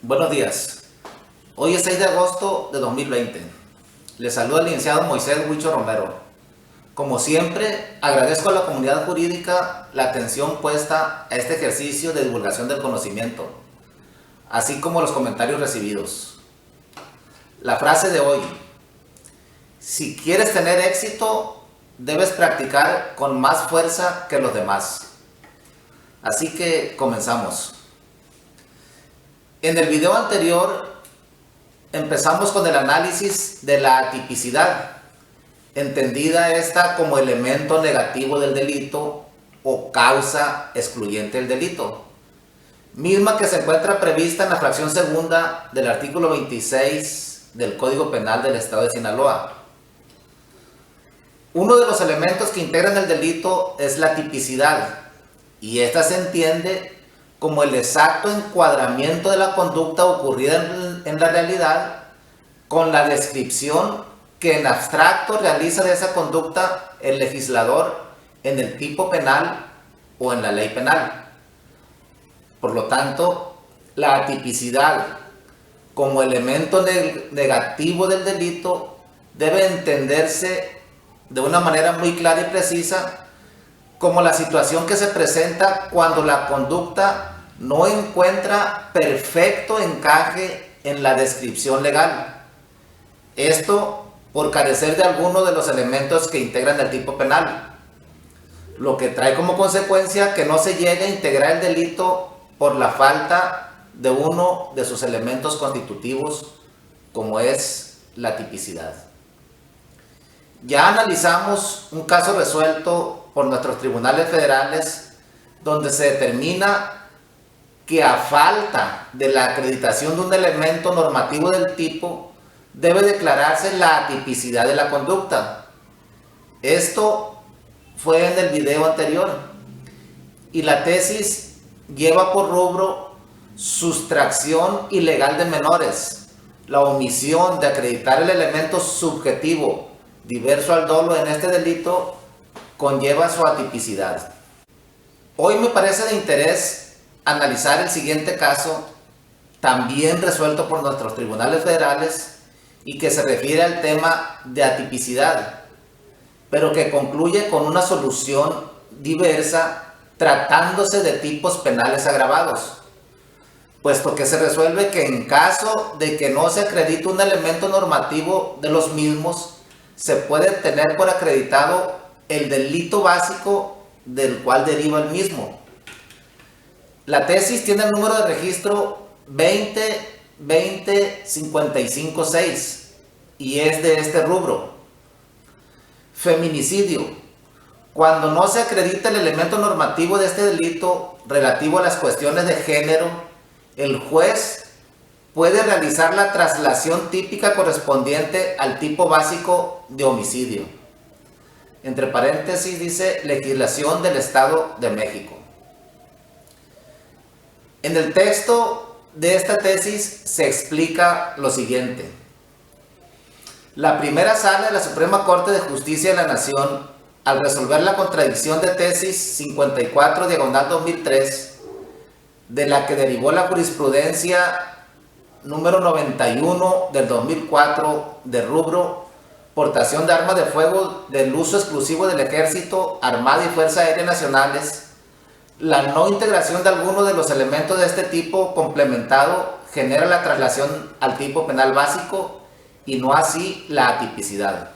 Buenos días. Hoy es 6 de agosto de 2020. Les saluda el licenciado Moisés Huicho Romero. Como siempre, agradezco a la comunidad jurídica la atención puesta a este ejercicio de divulgación del conocimiento, así como los comentarios recibidos. La frase de hoy: si quieres tener éxito, debes practicar con más fuerza que los demás. Así que comenzamos. En el video anterior empezamos con el análisis de la atipicidad, entendida esta como elemento negativo del delito o causa excluyente del delito, misma que se encuentra prevista en la fracción segunda del artículo 26 del Código Penal del Estado de Sinaloa. Uno de los elementos que integran el delito es la tipicidad, y esta se entiende como el exacto encuadramiento de la conducta ocurrida en la realidad con la descripción que en abstracto realiza de esa conducta el legislador en el tipo penal o en la ley penal. Por lo tanto, la atipicidad como elemento negativo del delito debe entenderse de una manera muy clara y precisa como la situación que se presenta cuando la conducta no encuentra perfecto encaje en la descripción legal. Esto por carecer de alguno de los elementos que integran el tipo penal, lo que trae como consecuencia que no se llegue a integrar el delito por la falta de uno de sus elementos constitutivos, como es la tipicidad. Ya analizamos un caso resuelto por nuestros tribunales federales donde se determina que a falta de la acreditación de un elemento normativo del tipo debe declararse la atipicidad de la conducta. Esto fue en el video anterior y la tesis lleva por rubro sustracción ilegal de menores, la omisión de acreditar el elemento subjetivo diverso al dolo en este delito conlleva su atipicidad. Hoy me parece de interés analizar el siguiente caso, también resuelto por nuestros tribunales federales y que se refiere al tema de atipicidad, pero que concluye con una solución diversa tratándose de tipos penales agravados, puesto que se resuelve que en caso de que no se acredite un elemento normativo de los mismos, se puede tener por acreditado el delito básico del cual deriva el mismo. La tesis tiene el número de registro 20-20-55-6 y es de este rubro: feminicidio. Cuando no se acredita el elemento normativo de este delito relativo a las cuestiones de género, el juez puede realizar la traslación típica correspondiente al tipo básico de homicidio. Entre paréntesis dice legislación del Estado de México. En el texto de esta tesis se explica lo siguiente. La primera sala de la Suprema Corte de Justicia de la Nación, al resolver la contradicción de tesis 54/2003, de la que derivó la jurisprudencia número 91 del 2004 de rubro portación de armas de fuego del uso exclusivo del Ejército, Armada y Fuerza Aérea Nacionales, la no integración de alguno de los elementos de este tipo complementado genera la traslación al tipo penal básico y no así la atipicidad.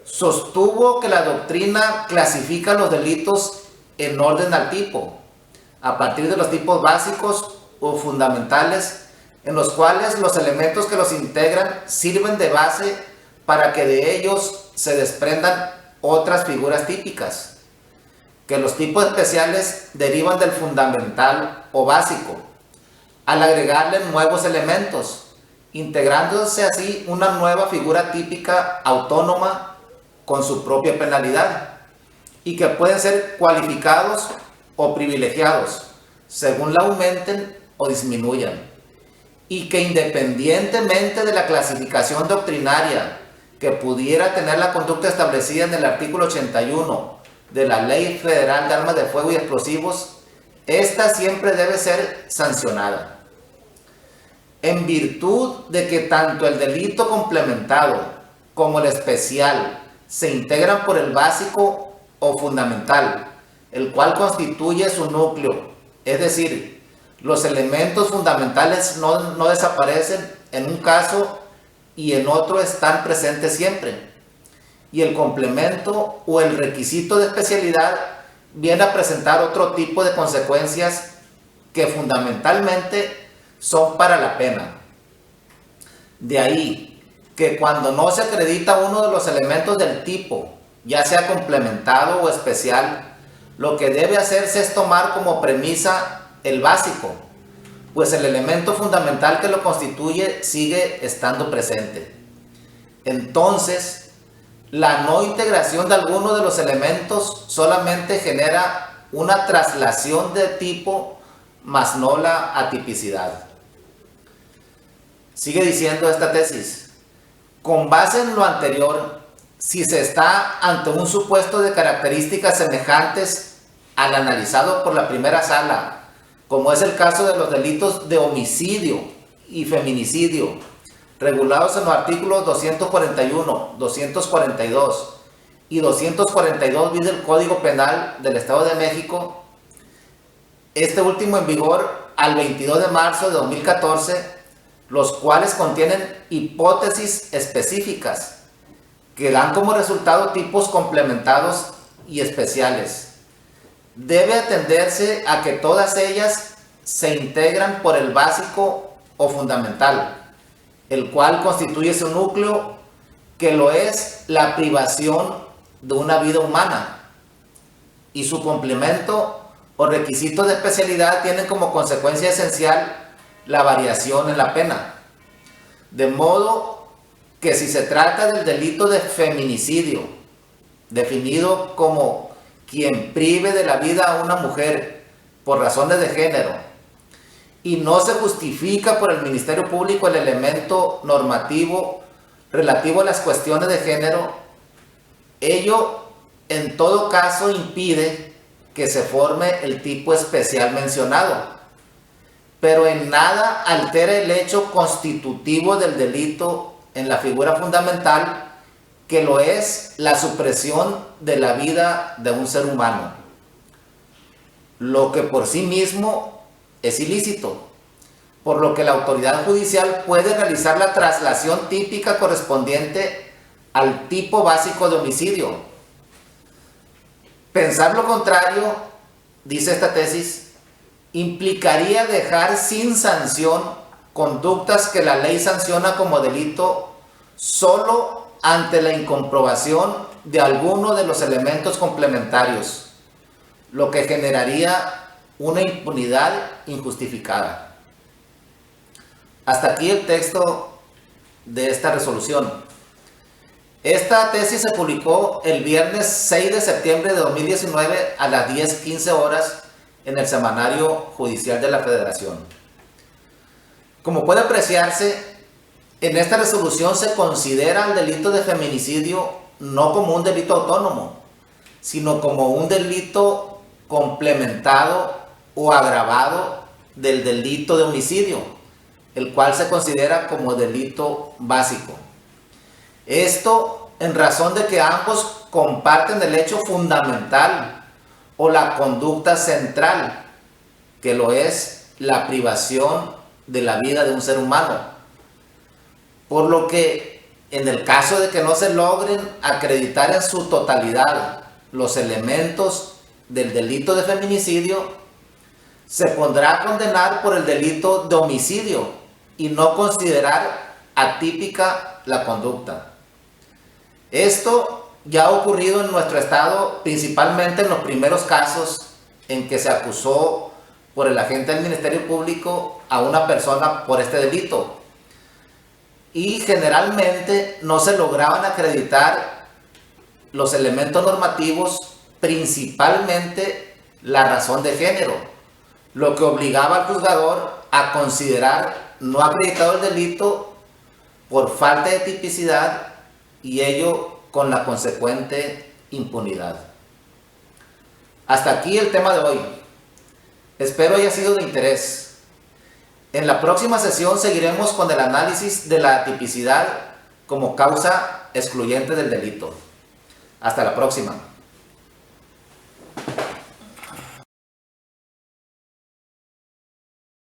Sostuvo que la doctrina clasifica los delitos en orden al tipo, a partir de los tipos básicos o fundamentales, en los cuales los elementos que los integran sirven de base para que de ellos se desprendan otras figuras típicas, que los tipos especiales derivan del fundamental o básico, al agregarle nuevos elementos, integrándose así una nueva figura típica autónoma con su propia penalidad, y que pueden ser cualificados o privilegiados, según la aumenten o disminuyan, y que independientemente de la clasificación doctrinaria que pudiera tener la conducta establecida en el artículo 81 de la Ley Federal de Armas de Fuego y Explosivos, esta siempre debe ser sancionada. en virtud de que tanto el delito complementado como el especial se integran por el básico o fundamental, el cual constituye su núcleo, es decir, los elementos fundamentales no desaparecen en un caso y en otro están presentes siempre. Y el complemento o el requisito de especialidad viene a presentar otro tipo de consecuencias que fundamentalmente son para la pena. De ahí que cuando no se acredita uno de los elementos del tipo, ya sea complementado o especial, lo que debe hacerse es tomar como premisa el básico, pues el elemento fundamental que lo constituye sigue estando presente. Entonces, la no integración de alguno de los elementos solamente genera una traslación de tipo, mas no la atipicidad. Sigue diciendo esta tesis: con base en lo anterior, si se está ante un supuesto de características semejantes al analizado por la primera sala, como es el caso de los delitos de homicidio y feminicidio, regulados en los artículos 241, 242 y 242 bis del Código Penal del Estado de México, este último en vigor al 22 de marzo de 2014, los cuales contienen hipótesis específicas que dan como resultado tipos complementados y especiales. Debe atenderse a que todas ellas se integran por el básico o fundamental, el cual constituye su núcleo, que lo es la privación de una vida humana, y su complemento o requisito de especialidad tienen como consecuencia esencial la variación en la pena. De modo que si se trata del delito de feminicidio, definido como quien prive de la vida a una mujer por razones de género, y no se justifica por el Ministerio Público el elemento normativo relativo a las cuestiones de género, ello en todo caso impide que se forme el tipo especial mencionado, pero en nada altera el hecho constitutivo del delito en la figura fundamental, que lo es la supresión de la vida de un ser humano, lo que por sí mismo es ilícito, por lo que la autoridad judicial puede realizar la traslación típica correspondiente al tipo básico de homicidio. Pensar lo contrario, dice esta tesis, implicaría dejar sin sanción conductas que la ley sanciona como delito solo ante la incomprobación de alguno de los elementos complementarios, lo que generaría una impunidad injustificada. Hasta aquí el texto de esta resolución. Esta tesis se publicó el viernes 6 de septiembre de 2019 a las 10:15 horas en el Semanario Judicial de la Federación. Como puede apreciarse, en esta resolución se considera el delito de feminicidio no como un delito autónomo, sino como un delito complementado o agravado del delito de homicidio, el cual se considera como delito básico. Esto en razón de que ambos comparten el hecho fundamental o la conducta central, que lo es la privación de la vida de un ser humano. Por lo que, en el caso de que no se logren acreditar en su totalidad los elementos del delito de feminicidio, se pondrá a condenar por el delito de homicidio y no considerar atípica la conducta. Esto ya ha ocurrido en nuestro estado, principalmente en los primeros casos en que se acusó por el agente del Ministerio Público a una persona por este delito, y generalmente no se lograban acreditar los elementos normativos, principalmente la razón de género, lo que obligaba al juzgador a considerar no acreditado el delito por falta de tipicidad, y ello con la consecuente impunidad. Hasta aquí el tema de hoy. Espero haya sido de interés. En la próxima sesión seguiremos con el análisis de la tipicidad como causa excluyente del delito. Hasta la próxima.